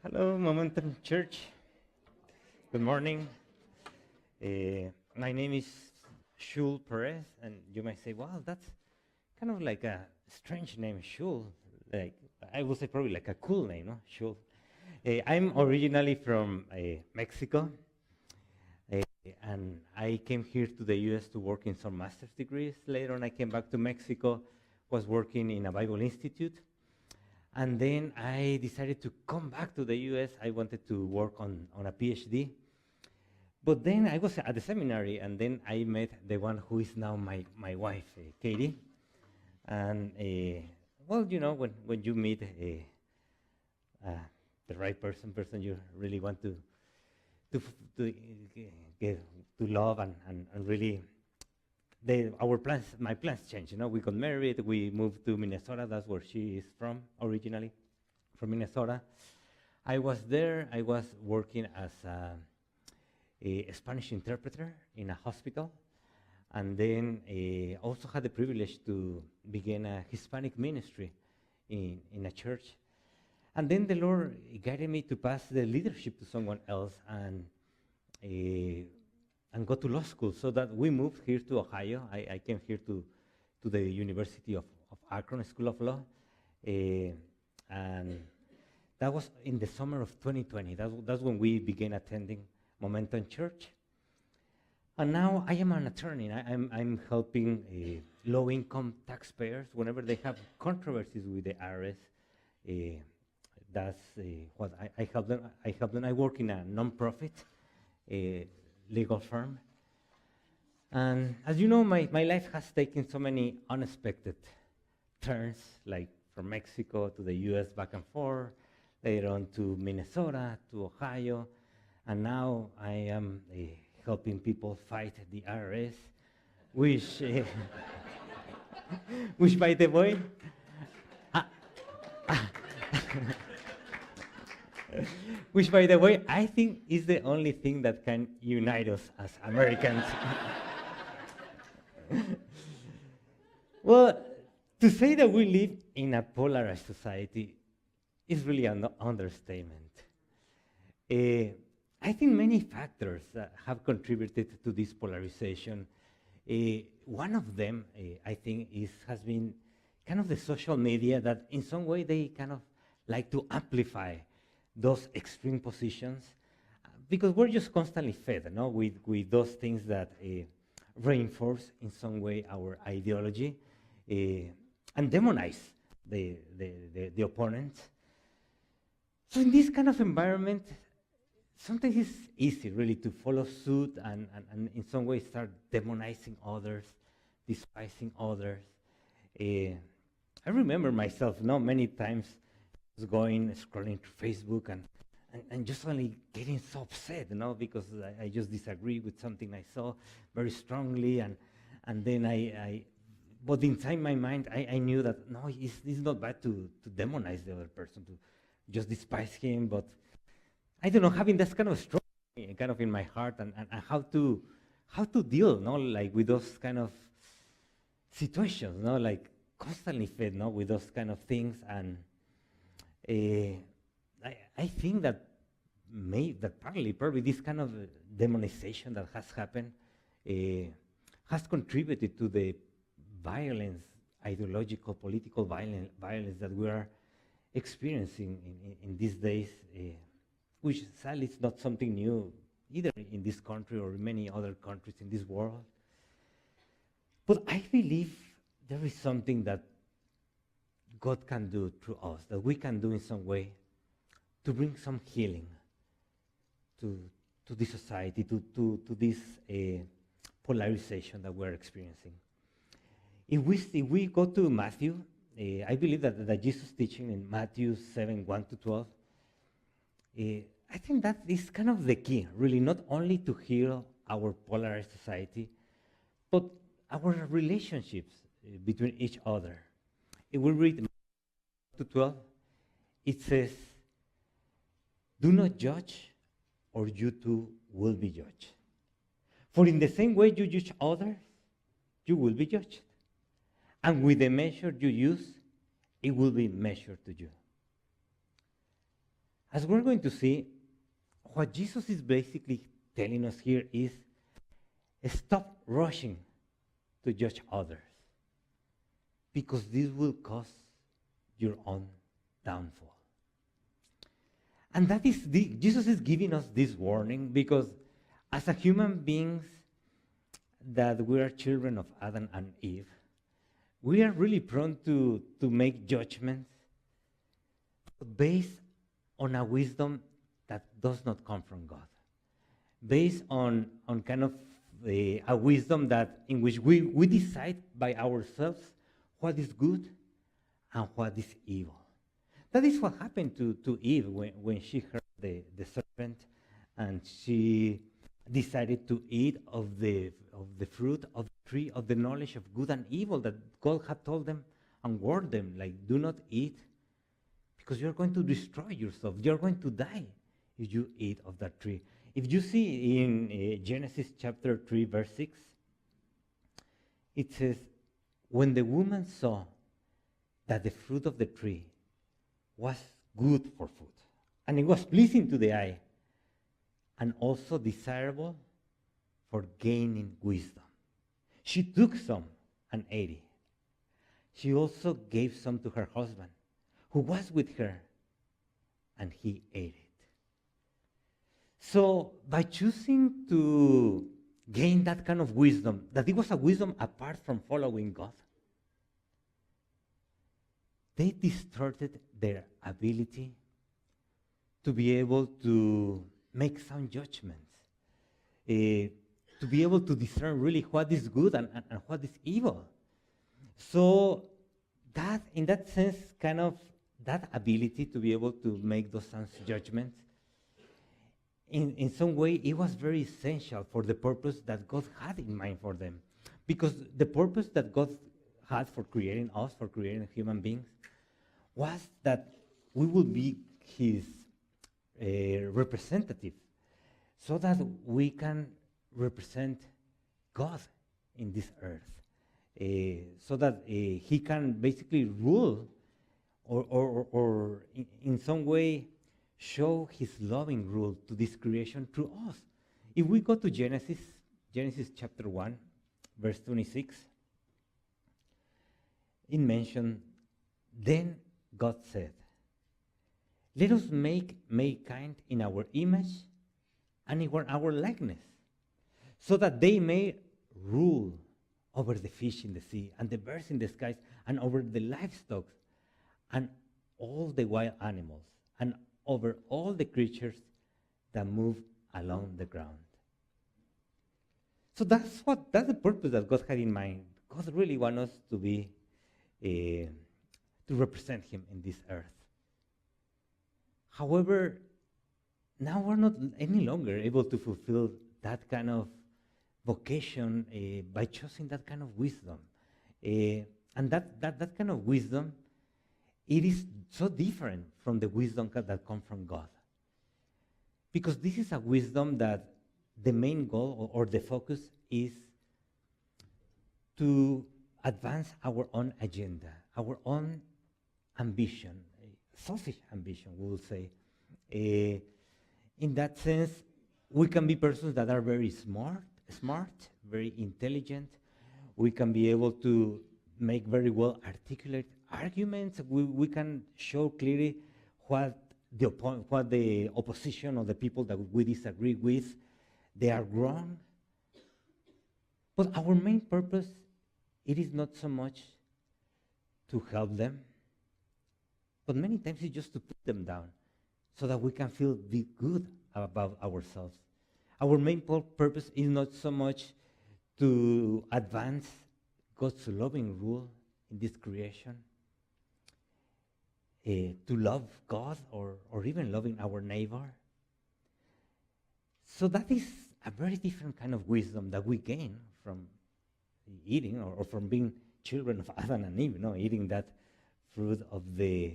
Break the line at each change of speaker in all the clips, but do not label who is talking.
Hello, Momentum Church. Good morning. My name is Shul Perez, and you might say, "Wow, that's kind of like a strange name, Shul." Like I would say, probably like a cool name, no? Shul. I'm originally from Mexico, uh, and I came here to the U.S. to work in some master's degrees. Later on, I came back to Mexico, was working in a Bible Institute. And then I decided to come back to the US. I wanted to work on a PhD. But then I was at the seminary, and then I met the one who is now my wife, Katie. And, well, you know, when you meet the right person you really want to, f- to get to love and really our plans, my plans changed. You know, we got married. We moved to Minnesota. That's where she is from originally, from Minnesota. I was there. I was working as a Spanish interpreter in a hospital, and then also had the privilege to begin a Hispanic ministry in a church. And then the Lord guided me to pass the leadership to someone else, uh, and go to law school. So that we moved here to Ohio. I came here to the University of Akron School of Law. And that was in the summer of 2020. That's when we began attending Momentum Church. And now I am an attorney. I'm helping low-income taxpayers whenever they have controversies with the IRS. That's what I help them. I help them. I work in a nonprofit legal firm. And as you know, my life has taken so many unexpected turns, like from Mexico to the US, back and forth, later on to Minnesota, to Ohio, and now I am helping people fight the IRS, which, which by the way, which, by the way, I think is the only thing that can unite us as Americans. Well, to say that we live in a polarized society is really an understatement. I think many factors have contributed to this polarization. One of them, I think, has been kind of the social media that in some way they kind of like to amplify those extreme positions, because we're just constantly fed, no, with those things that reinforce in some way our ideology and demonize the opponent. So in this kind of environment, sometimes it's easy really to follow suit and in some way start demonizing others, despising others. I remember myself, many times going, scrolling through Facebook and just only getting so upset, because I just disagree with something I saw very strongly, and then but inside my mind, I knew that, no, it's not bad to demonize the other person, to just despise him, but I don't know, having this kind of struggle kind of in my heart, and how to deal, like with those kind of situations, like constantly fed, with those kind of things. And I think that probably this kind of demonization that has happened has contributed to the violence, ideological, political violence that we are experiencing in these days, which sadly is not something new either in this country or in many other countries in this world. But I believe there is something that God can do through us, that we can do in some way to bring some healing to this society, to this polarization that we're experiencing. If we go to Matthew, I believe that Jesus' teaching in Matthew 7:1-12, I think that is kind of the key, really, not only to heal our polarized society, but our relationships between each other. If we read Matthew 12, it says, "Do not judge, or you too will be judged. For in the same way you judge others, you will be judged. And with the measure you use, it will be measured to you." As we're going to see, what Jesus is basically telling us here is stop rushing to judge others, because this will cause your own downfall. And that is Jesus is giving us this warning because as a human beings that we are children of Adam and Eve, we are really prone to make judgments based on a wisdom that does not come from God, based on kind of a wisdom that in which we decide by ourselves what is good and what is evil. That is what happened to Eve when she heard the serpent and she decided to eat of the fruit of the tree of the knowledge of good and evil that God had told them and warned them, like, do not eat because you're going to destroy yourself. You're going to die if you eat of that tree. If you see in Genesis chapter 3, verse 6, it says, when the woman saw that the fruit of the tree was good for food, and it was pleasing to the eye, and also desirable for gaining wisdom, she took some and ate it. She also gave some to her husband, who was with her, and he ate it. So by choosing to gain that kind of wisdom, that it was a wisdom apart from following God, they distorted their ability to be able to make sound judgments, to be able to discern really what is good and what is evil. So that, in that sense, kind of that ability to be able to make those sound judgments, in some way, it was very essential for the purpose that God had in mind for them. Because the purpose that God had for creating us, for creating human beings, was that we would be his representative, so that we can represent God in this earth, so that he can basically rule or in some way show his loving rule to this creation through us. If we go to Genesis chapter 1, verse 26, it mentions, then God said, let us make mankind in our image and in our likeness, so that they may rule over the fish in the sea and the birds in the skies and over the livestock and all the wild animals and over all the creatures that move along the ground. So that's the purpose that God had in mind. God really wants us to be to represent him in this earth. However, now we're not any longer able to fulfill that kind of vocation by choosing that kind of wisdom. And that kind of wisdom, it is so different from the wisdom that comes from God. Because this is a wisdom that the main goal or the focus is to advance our own agenda, our own ambition, selfish ambition, we will say. In that sense, we can be persons that are very smart, very intelligent. We can be able to make very well articulate arguments. We can show clearly what the opposition or the people that we disagree with, they are wrong. But our main purpose, it is not so much to help them, but many times it's just to put them down so that we can feel good about ourselves. Our main purpose is not so much to advance God's loving rule in this creation, to love God or even loving our neighbor. So that is a very different kind of wisdom that we gain from eating or from being children of Adam and Eve, eating that fruit of the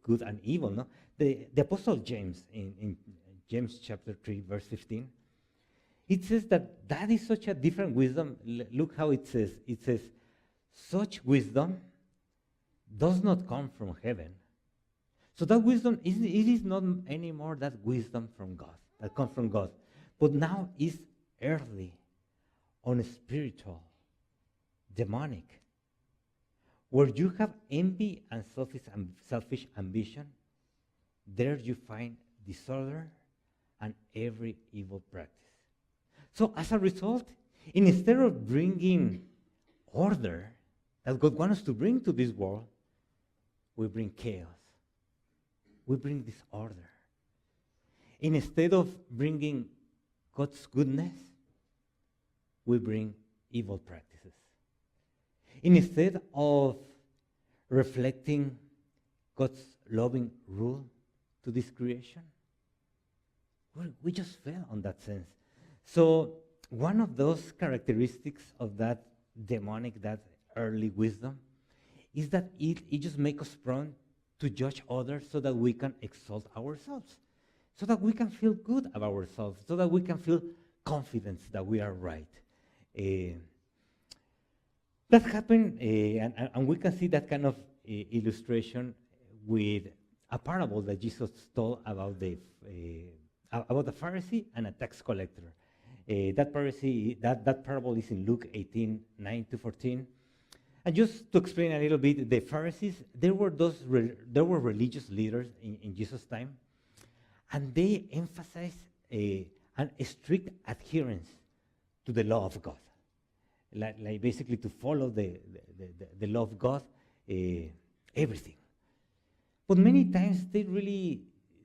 good and evil. No? The Apostle James, in James chapter 3, verse 15, it says that is such a different wisdom. Look how it says. It says, such wisdom does not come from heaven. So that wisdom, it is not anymore that wisdom from God, that comes from God, but now is earthly, unspiritual, demonic. Where you have envy and selfish ambition, there you find disorder and every evil practice. So as a result, instead of bringing order that God wants us to bring to this world, we bring chaos. We bring disorder. Instead of bringing God's goodness, we bring evil practices. Instead of reflecting God's loving rule to this creation, we just fail on that sense. So one of those characteristics of that demonic, that early wisdom, is that it just makes us prone to judge others so that we can exalt ourselves, so that we can feel good about ourselves, so that we can feel confidence that we are right. That happened, and we can see that kind of illustration with a parable that Jesus told about the Pharisee and a tax collector. That parable is in Luke 18:9-14. And just to explain a little bit, the Pharisees, there were religious leaders in Jesus' time, and they emphasized a strict adherence to the law of God, like basically to follow the law of God, everything. But many times they really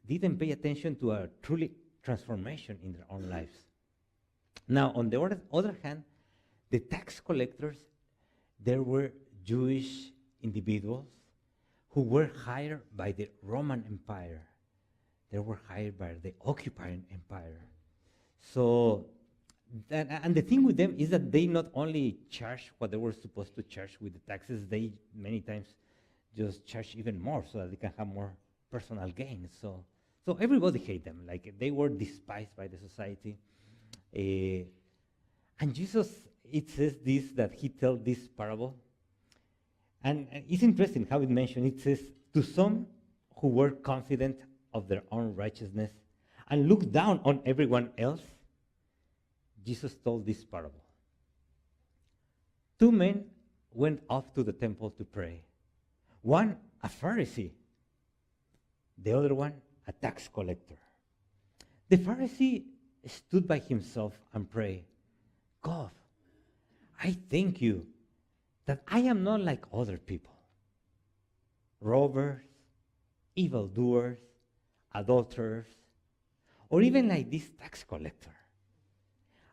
didn't pay attention to a truly transformation in their own lives. Now, on the other hand, the tax collectors, there were Jewish individuals who were hired by the Roman Empire. They were hired by the occupying empire. So, and the thing with them is that they not only charge what they were supposed to charge with the taxes, they many times just charge even more so that they can have more personal gain. So everybody hated them. Like, they were despised by the society. And Jesus, it says this, that he tells this parable. And it's interesting how it mentioned, it says, to some who were confident of their own righteousness and looked down on everyone else, Jesus told this parable. 2 men went up to the temple to pray. One, a Pharisee. The other one, a tax collector. The Pharisee stood by himself and prayed, God, I thank you that I am not like other people, robbers, evildoers, adulterers, or even like this tax collector.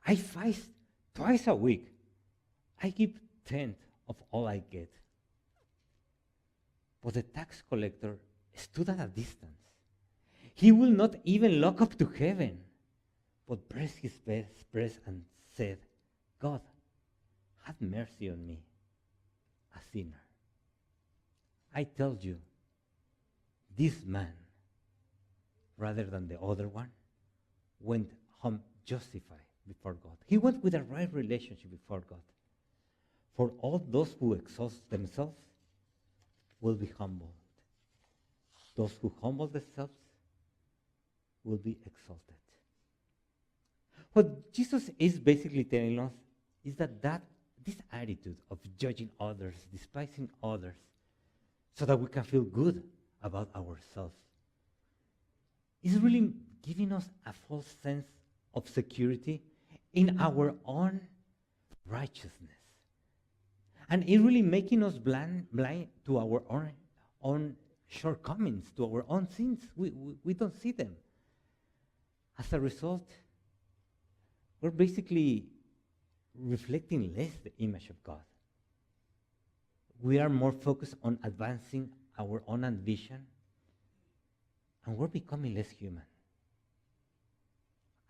I fast twice a week. I give 10th of all I get. But the tax collector stood at a distance. He will not even look up to heaven, but pressed his breast and said, God, have mercy on me, a sinner. I tell you, this man, rather than the other one, went home justified before God. He went with a right relationship before God. For all those who exalt themselves will be humbled. Those who humble themselves will be exalted. What Jesus is basically telling us is that this attitude of judging others, despising others, so that we can feel good about ourselves, is really giving us a false sense of security in our own righteousness. And it's really making us blind to our own shortcomings, to our own sins. We don't see them. As a result, we're basically reflecting less the image of God. We are more focused on advancing our own ambition, and we're becoming less human.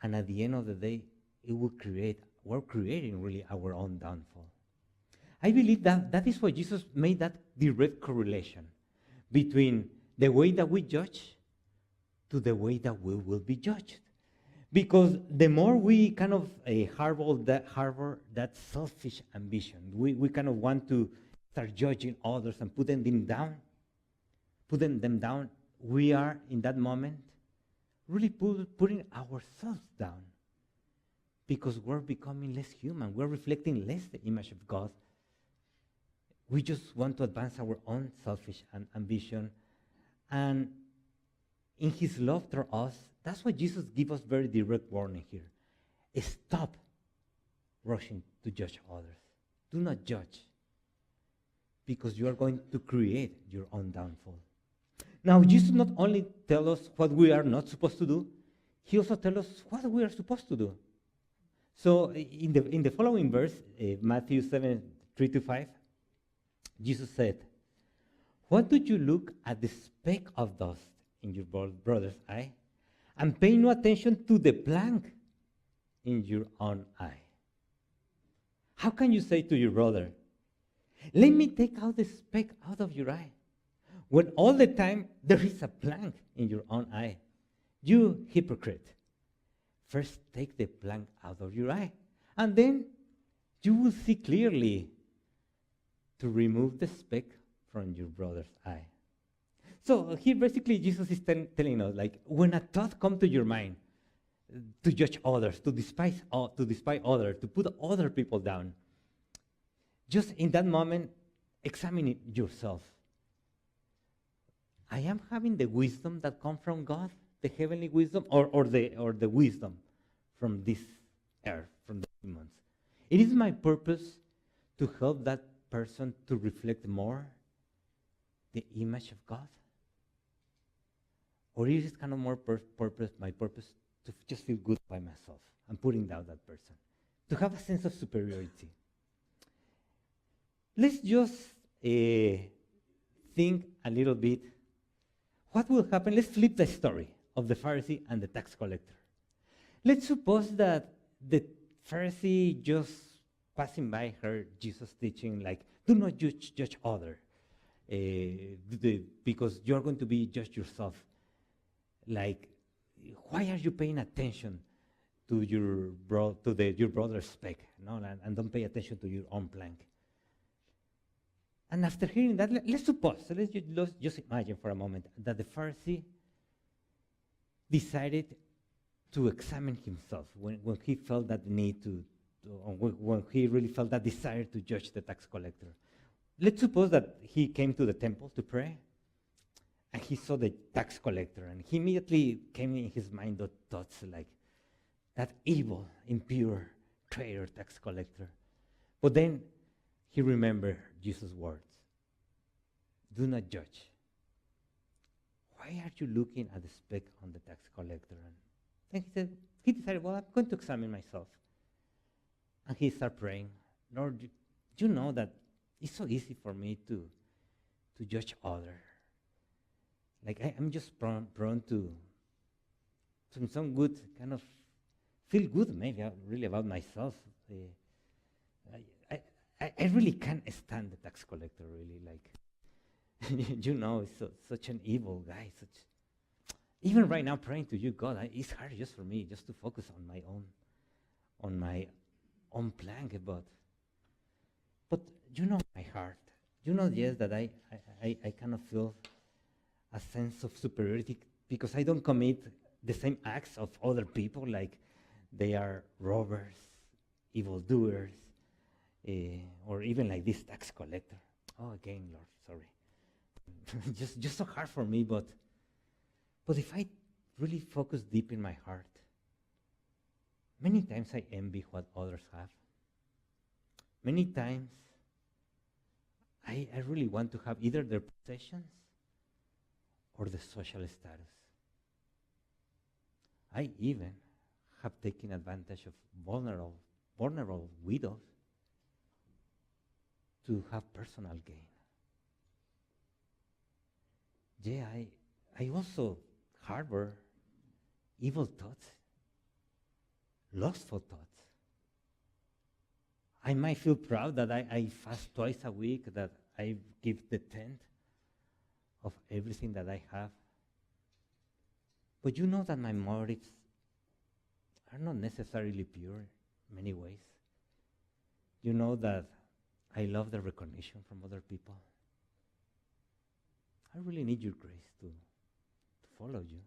And at the end of the day, we're creating really our own downfall. I believe that is why Jesus made that direct correlation between the way that we judge to the way that we will be judged. Because the more we kind of harbor that selfish ambition, we kind of want to start judging others and putting them down, we are in that moment really putting ourselves down because we're becoming less human. We're reflecting less the image of God. We just want to advance our own selfish ambition. And in his love toward us, that's why Jesus gives us very direct warning here. Stop rushing to judge others. Do not judge, because you are going to create your own downfall. Now, Jesus not only tells us what we are not supposed to do, he also tells us what we are supposed to do. So in the following verse, Matthew 7:3-5, Jesus said, "What do you look at the speck of dust in your brother's eye, and pay no attention to the plank in your own eye? How can you say to your brother, 'Let me take out the speck out of your eye,' when all the time there is a plank in your own eye? You hypocrite, first take the plank out of your eye, and then you will see clearly to remove the speck from your brother's eye." So here basically Jesus is telling us, like, when a thought comes to your mind, to judge others, to despise others, to put other people down, just in that moment, examine it yourself. I am having the wisdom that comes from God, the heavenly wisdom, or the wisdom from this earth, from the humans. It is my purpose to help that person to reflect more the image of God, or it is kind of more my purpose to just feel good by myself and putting down that person, to have a sense of superiority. Let's just think a little bit. What will happen? Let's flip the story of the Pharisee and the tax collector. Let's suppose that the Pharisee just passing by heard Jesus teaching, like, do not judge others, because you're going to be judged yourself. Like, why are you paying attention to your brother's speck, no? And don't pay attention to your own plank? And after hearing that, let's just imagine for a moment that the Pharisee decided to examine himself when he felt that need when he really felt that desire to judge the tax collector. Let's suppose that he came to the temple to pray, and he saw the tax collector, and he immediately came in his mind the thoughts like, that evil, impure, traitor tax collector. But then he remembered Jesus' words, do not judge. Why are you looking at the speck on the tax collector? And he decided, well, I'm going to examine myself. And he started praying, Lord, you know that it's so easy for me to judge others. Like, I'm just prone to some good kind of feel good maybe really about myself. I really can't stand the tax collector, really. Like, you know, he's such an evil guy. Even right now, praying to you, God, it's hard just for me just to focus on my own plank. But you know my heart. You know, yes, that I kind of feel a sense of superiority because I don't commit the same acts of other people, like they are robbers, evildoers, or even like this tax collector. Oh, again, Lord, sorry. just so hard for me, but if I really focus deep in my heart, many times I envy what others have. Many times I really want to have either their possessions or the social status. I even have taken advantage of vulnerable widows to have personal gain. Yeah, I also harbor evil thoughts, lustful thoughts. I might feel proud that I fast twice a week, that I give the tenth of everything that I have. But you know that my motives are not necessarily pure in many ways. You know that I love the recognition from other people. I really need your grace follow you,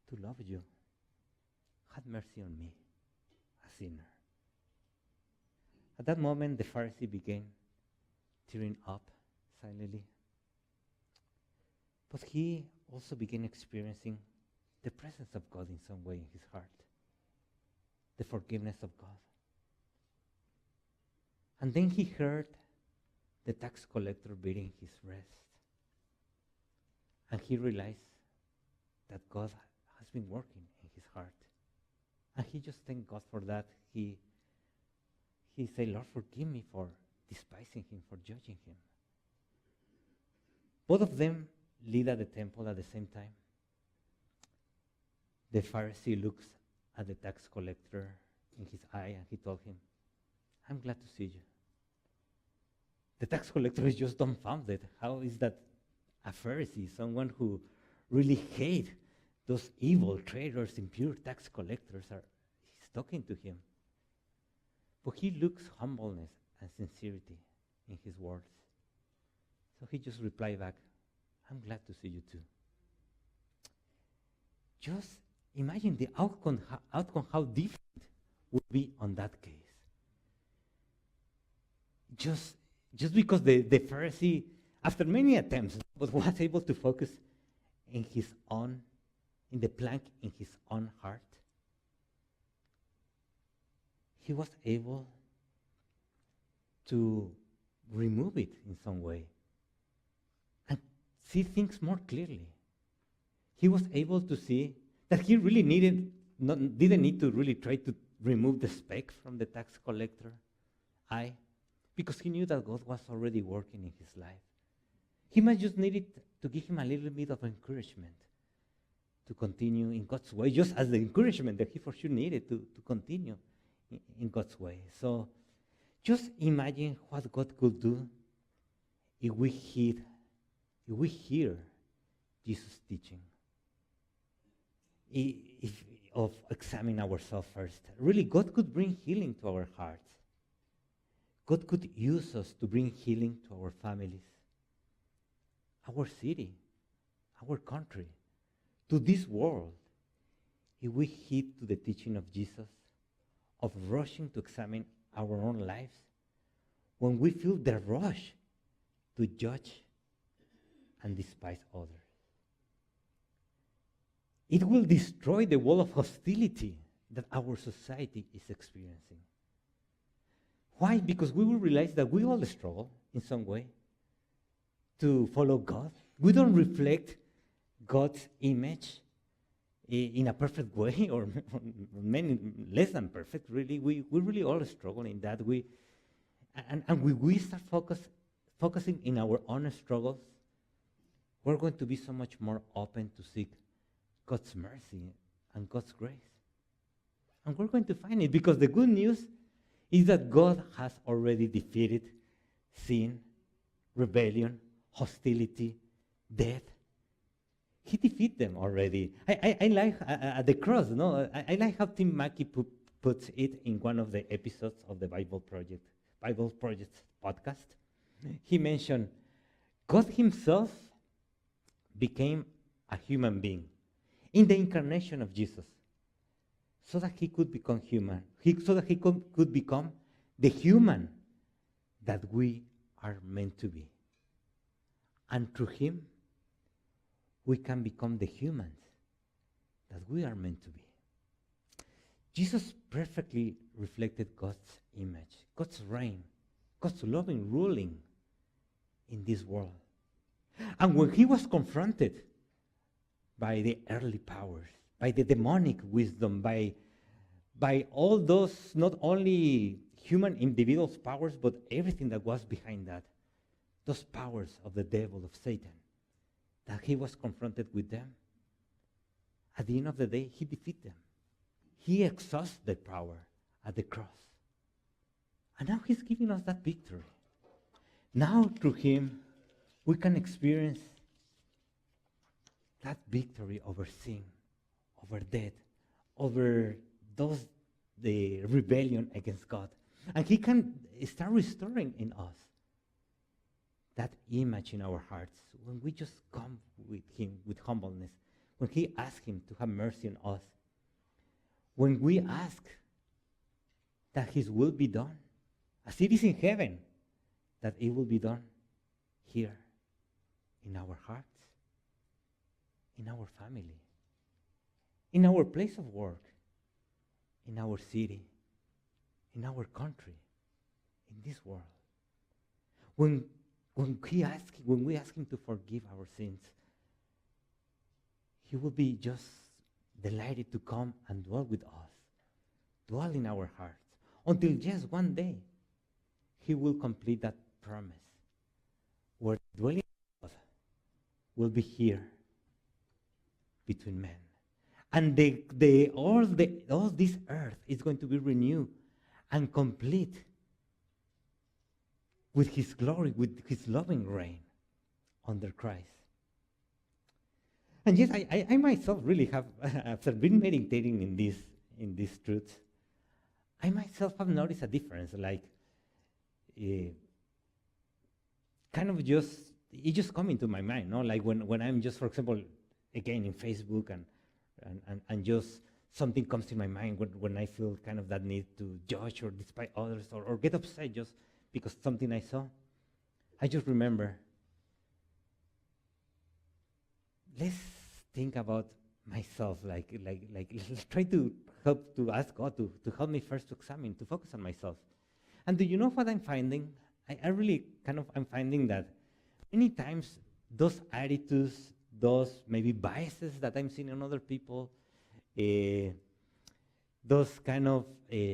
to love you. Have mercy on me, a sinner. At that moment, the Pharisee began tearing up silently. But he also began experiencing the presence of God in some way in his heart, the forgiveness of God. And then he heard the tax collector beating his breast. And he realized that God has been working in his heart. And he just thanked God for that. He said, Lord, forgive me for despising him, for judging him. Both of them lead at the temple at the same time. The Pharisee looks at the tax collector in his eye and he told him, I'm glad to see you. The tax collector is just dumbfounded. How is that a Pharisee, someone who really hates those evil traitors, impure tax collectors, he's talking to him? But he looks humbleness and sincerity in his words. So he just replied back, I'm glad to see you too. Just imagine the outcome how different would be on that case. Just because the Pharisee, after many attempts, was able to focus in the plank in his own heart. He was able to remove it in some way and see things more clearly. He was able to see that he really didn't need to really try to remove the speck from the tax collector eye, because he knew that God was already working in his life. He might just needed to give him a little bit of encouragement to continue in God's way, just as the encouragement that he for sure needed to continue in God's way. So just imagine what God could do if we hear Jesus' teaching. Of examining ourselves first. Really, God could bring healing to our hearts. God could use us to bring healing to our families, our city, our country, to this world, if we heed to the teaching of Jesus, of rushing to examine our own lives, when we feel the rush to judge and despise others. It will destroy the wall of hostility that our society is experiencing. Why? Because we will realize that we all struggle in some way to follow God. We don't reflect God's image in a perfect way, or many less than perfect, really. We really all struggle in that. We start focusing in our own struggles, we're going to be so much more open to seek God's mercy and God's grace. And we're going to find it, because the good news is that God has already defeated sin, rebellion, hostility, death. He defeated them already. I like at the cross, no? I like how Tim Mackey puts it in one of the episodes of the Bible Project podcast. He mentioned God himself became a human being in the incarnation of Jesus, so that he could become human, so that he could become the human that we are meant to be. And through him, we can become the humans that we are meant to be. Jesus perfectly reflected God's image, God's reign, God's loving ruling in this world. And when he was confronted by the earthly powers, by the demonic wisdom, by all those not only human individuals' powers, but everything that was behind that, those powers of the devil, of Satan, that he was confronted with them. At the end of the day, he defeated them. He exhausted their power at the cross. And now he's giving us that victory. Now through him, we can experience that victory over sin, over death, over the rebellion against God. And he can start restoring in us that image in our hearts, when we just come with him with humbleness, when he asks him to have mercy on us, when we ask that his will be done, as it is in heaven, that it will be done here in our hearts, in our family, in our place of work, in our city, in our country, in this world. When we ask him to forgive our sins, he will be just delighted to come and dwell with us, dwell in our hearts, until just one day he will complete that promise, where dwelling God will be here between men. And all this earth is going to be renewed and complete with his glory, with his loving reign under Christ. And yes, I myself really have, after been meditating in these truths, I myself have noticed a difference, like kind of just, it just come into my mind, no? Like when I'm just, for example, again in Facebook and just something comes in my mind when I feel kind of that need to judge or despise others or get upset just because something I saw, I just remember, let's think about myself, like let's try to ask God to help me first to examine, to focus on myself. And do you know what I'm finding? I really I'm finding that many times those attitudes, those maybe biases that I'm seeing in other people, those kind of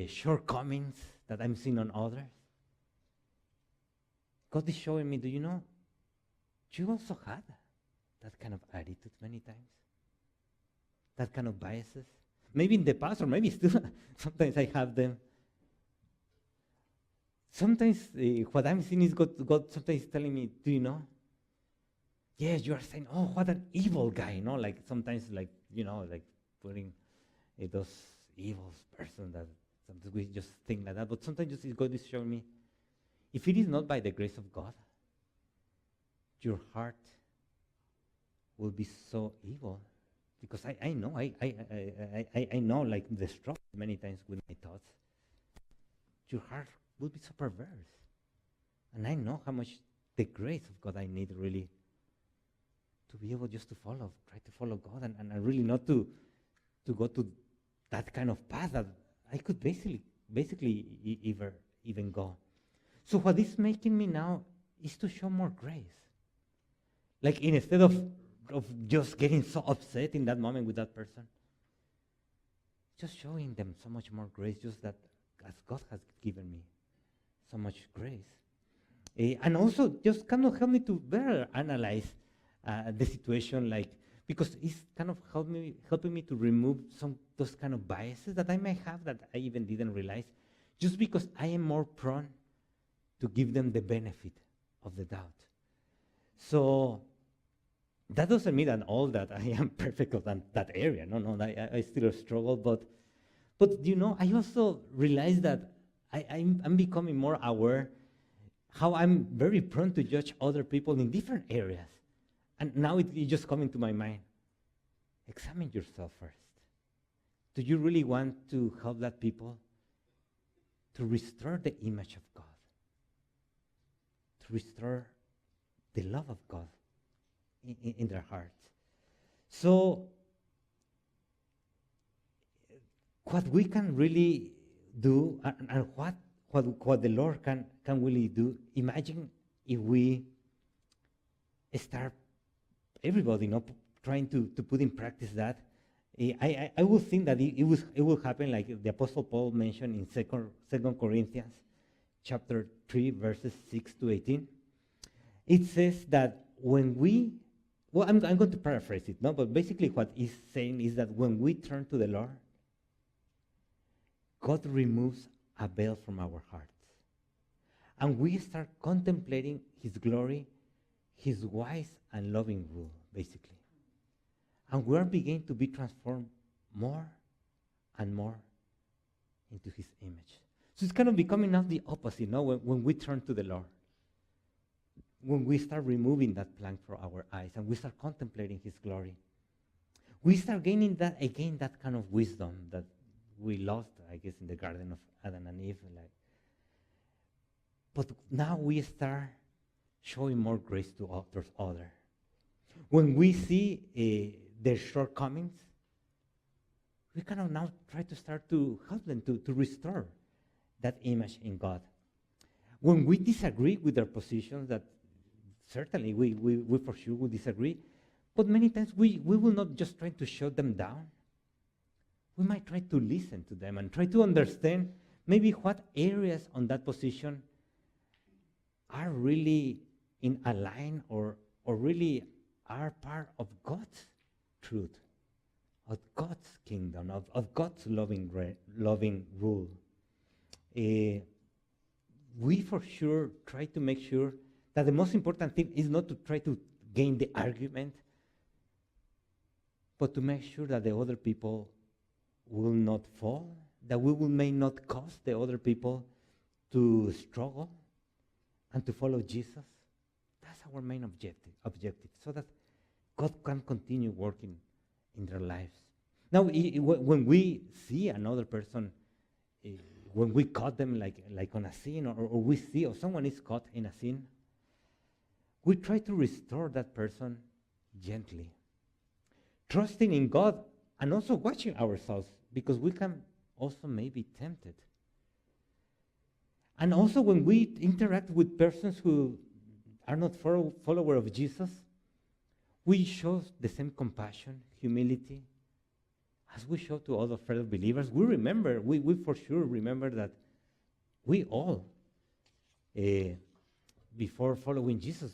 shortcomings that I'm seeing on others, God is showing me, do you know, you also had that kind of attitude many times, that kind of biases. Maybe in the past, or maybe still, sometimes I have them. Sometimes what I'm seeing is God sometimes telling me, do you know? Yes, you are saying, oh, what an evil guy, like sometimes like putting those evil person that sometimes we just think like that. But sometimes just God is showing me, if it is not by the grace of God, your heart will be so evil. Because I know, I know, like the struggle many times with my thoughts. Your heart will be so perverse. And I know how much the grace of God I need really to be able just to try to follow God and really not to go to that kind of path that I could basically even go. So what is making me now is to show more grace. Like instead of just getting so upset in that moment with that person, just showing them so much more grace, just that as God has given me so much grace. And also just kind of help me to better analyze the situation, like, because it's kind of helping me to remove some those kind of biases that I may have that I even didn't realize, just because I am more prone to give them the benefit of the doubt. So that doesn't mean at all that I am perfect on that area. No, I still struggle. But I also realize that I'm becoming more aware how I'm very prone to judge other people in different areas. And now it just coming to my mind. Examine yourself first. Do you really want to help that people to restore the image of God? To restore the love of God in their hearts. So what we can really do, and what the Lord can really do, imagine if we start, everybody, trying to put in practice that. I would think that it will happen like the Apostle Paul mentioned in 2 Corinthians chapter 3, verses 6 to 18. It says that when we, I'm going to paraphrase it, but basically what he's saying is that when we turn to the Lord, God removes a veil from our hearts. And we start contemplating his glory, his wise and loving rule, basically. And we are beginning to be transformed more and more into his image. So it's kind of becoming now the opposite, when we turn to the Lord. when we start removing that plank from our eyes and we start contemplating His glory, we start gaining that again, that kind of wisdom that we lost, I guess, in the Garden of Adam and Eve. But now we start showing more grace to others. When we see their shortcomings, we kind of now try to start to help them to restore that image in God. When we disagree with their positions, that certainly we for sure will disagree, but many times we will not just try to shut them down. We might try to listen to them and try to understand maybe what areas on that position are really in a line or really are part of God's truth, of God's kingdom, of God's loving rule. We for sure try to make sure that the most important thing is not to try to gain the argument, but to make sure that the other people will not fall, that may not cause the other people to struggle and to follow Jesus. That's our main objective, so that God can continue working in their lives. Now, when we see another person, when we caught them like on a sin, or we see, or someone is caught in a sin, we try to restore that person gently, trusting in God and also watching ourselves, because we can also may be tempted. And also when we interact with persons who are not followers of Jesus, we show the same compassion, humility, as we show to other fellow believers. We remember, we for sure remember that we all, before following Jesus,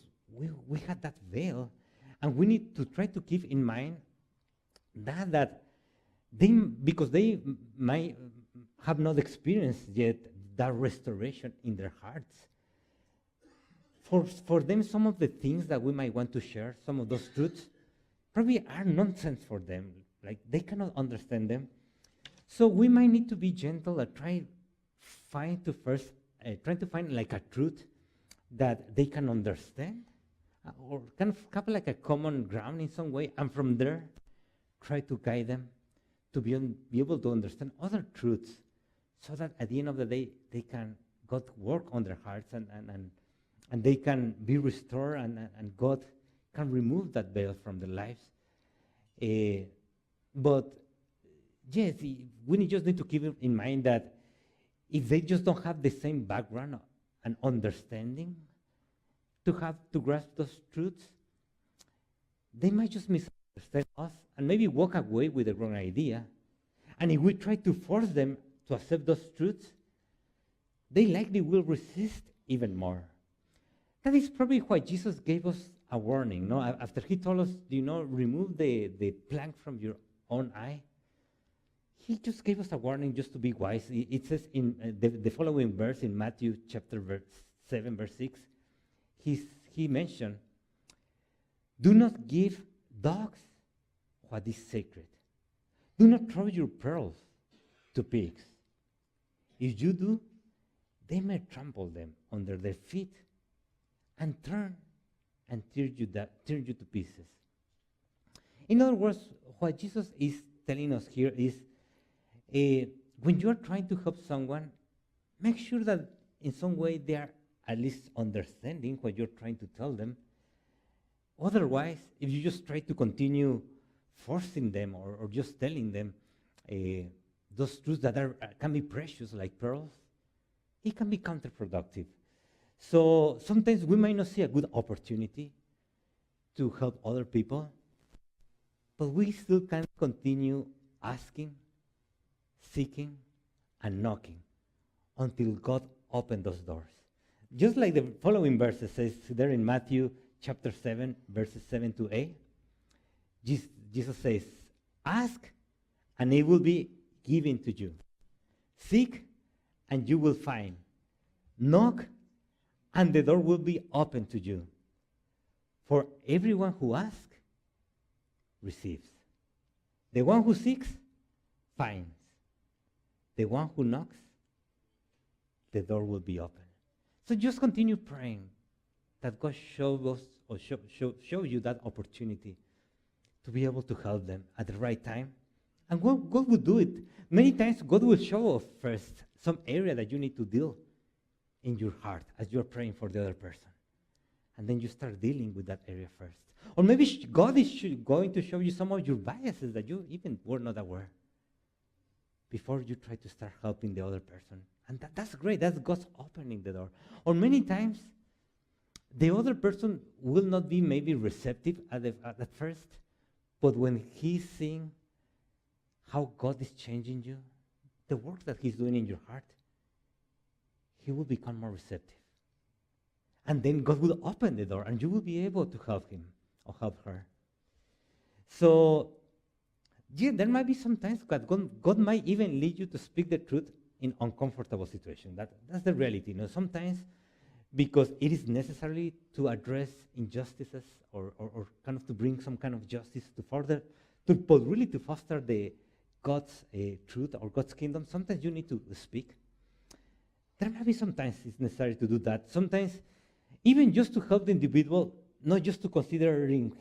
we had that veil, and we need to try to keep in mind that because they might have not experienced yet that restoration in their hearts. For them, some of the things that we might want to share, some of those truths, probably are nonsense for them. Like, they cannot understand them. So we might need to be gentle and trying to find like a truth that they can understand, or kind of have like a common ground in some way, and from there try to guide them to be able to understand other truths, so that at the end of the day God work on their hearts and they can be restored, and God can remove that veil from their lives. But yes, we just need to keep in mind that if they just don't have the same background and understanding to grasp those truths, they might just misunderstand us and maybe walk away with the wrong idea. And if we try to force them to accept those truths, they likely will resist even more. That is probably why Jesus gave us a warning. No? After he told us, remove the plank from your own eye, he just gave us a warning just to be wise. It says in the following verse in Matthew chapter 7, verse 6, he mentioned, do not give dogs what is sacred. Do not throw your pearls to pigs. If you do, they may trample them under their feet and turn and tear you to pieces. In other words, what Jesus is telling us here is, when you are trying to help someone, make sure that in some way they are at least understanding what you're trying to tell them. Otherwise, if you just try to continue forcing them or just telling them those truths that can be precious like pearls, it can be counterproductive. So sometimes we might not see a good opportunity to help other people, but we still can continue asking, seeking, and knocking until God opens those doors. Just like the following verses says there in Matthew chapter 7, verses 7 to 8, Jesus says, ask, and it will be given to you. Seek, and you will find. Knock, and the door will be open to you. For everyone who asks, receives. The one who seeks, finds. The one who knocks, the door will be open. So just continue praying. that God shows us or show you that opportunity to be able to help them at the right time. And God will do it. Many times God will show us first some area that you need to deal in your heart as you're praying for the other person. And then you start dealing with that area first. Or maybe God is going to show you some of your biases that you even were not aware before you try to start helping the other person. And that's great. That's God's opening the door. Or many times, the other person will not be maybe receptive at first, but when he's seeing how God is changing you, the work that he's doing in your heart, he will become more receptive. And then God will open the door, and you will be able to help him or help her. So, yeah, there might be some times that God might even lead you to speak the truth in uncomfortable situations. That's the reality. Sometimes because it is necessary to address injustices or kind of to bring some kind of justice but really to foster the God's truth or God's kingdom. Sometimes you need to speak. There might be sometimes it's necessary to do that. Sometimes even just to help the individual, not just to considering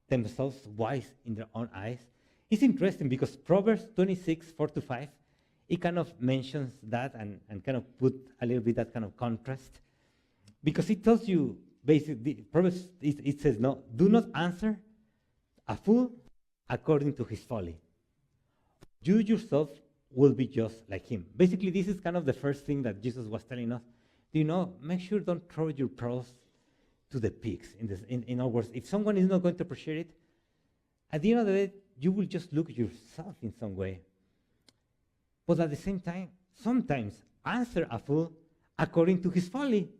themselves wise in their own eyes. It's interesting because Proverbs 26:4-5, it kind of mentions that and kind of put a little bit that kind of contrast. Because it tells you, basically, Proverbs, it says, no, do not answer a fool according to his folly. You yourself will be just like him. Basically, this is kind of the first thing that Jesus was telling us. Make sure don't throw your pearls to the pigs. In other words, if someone is not going to appreciate it, at the end of the day, you will just look at yourself in some way. But at the same time, sometimes answer a fool according to his folly,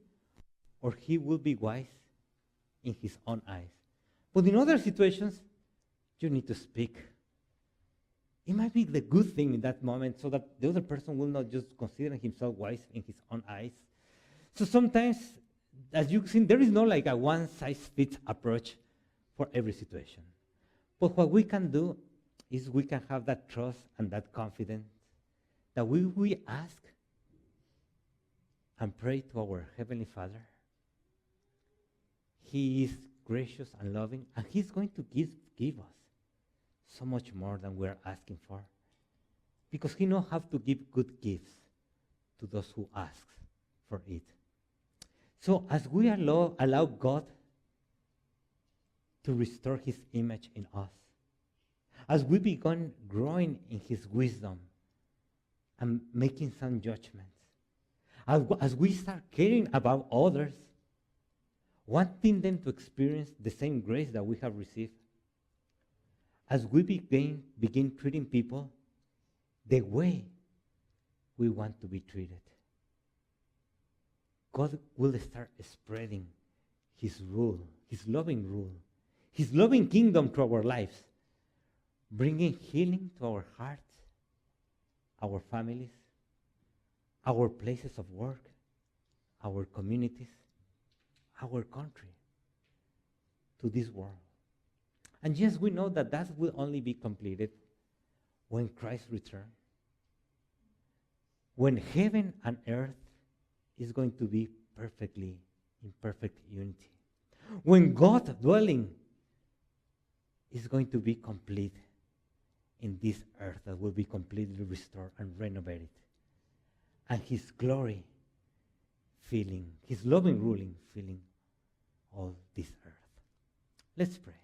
or he will be wise in his own eyes. But in other situations, you need to speak. It might be the good thing in that moment so that the other person will not just consider himself wise in his own eyes. So sometimes, as you've seen, there is no like a one-size-fits approach for every situation. But what we can do is we can have that trust and that confidence that we ask and pray to our Heavenly Father. He is gracious and loving, and He's going to give us so much more than we're asking for. Because He knows how to give good gifts to those who ask for it. So as we allow God to restore His image in us, as we begin growing in His wisdom and making some judgments, as we start caring about others, wanting them to experience the same grace that we have received, as we begin treating people the way we want to be treated, God will start spreading His rule, His loving kingdom to our lives, bringing healing to our hearts, our families, our places of work, our communities, our country, to this world. And yes, we know that will only be completed when Christ returns, when heaven and earth is going to be perfectly in perfect unity, when God dwelling is going to be complete in this earth that will be completely restored and renovated, and His glory filling, His loving ruling filling all this earth. Let's pray.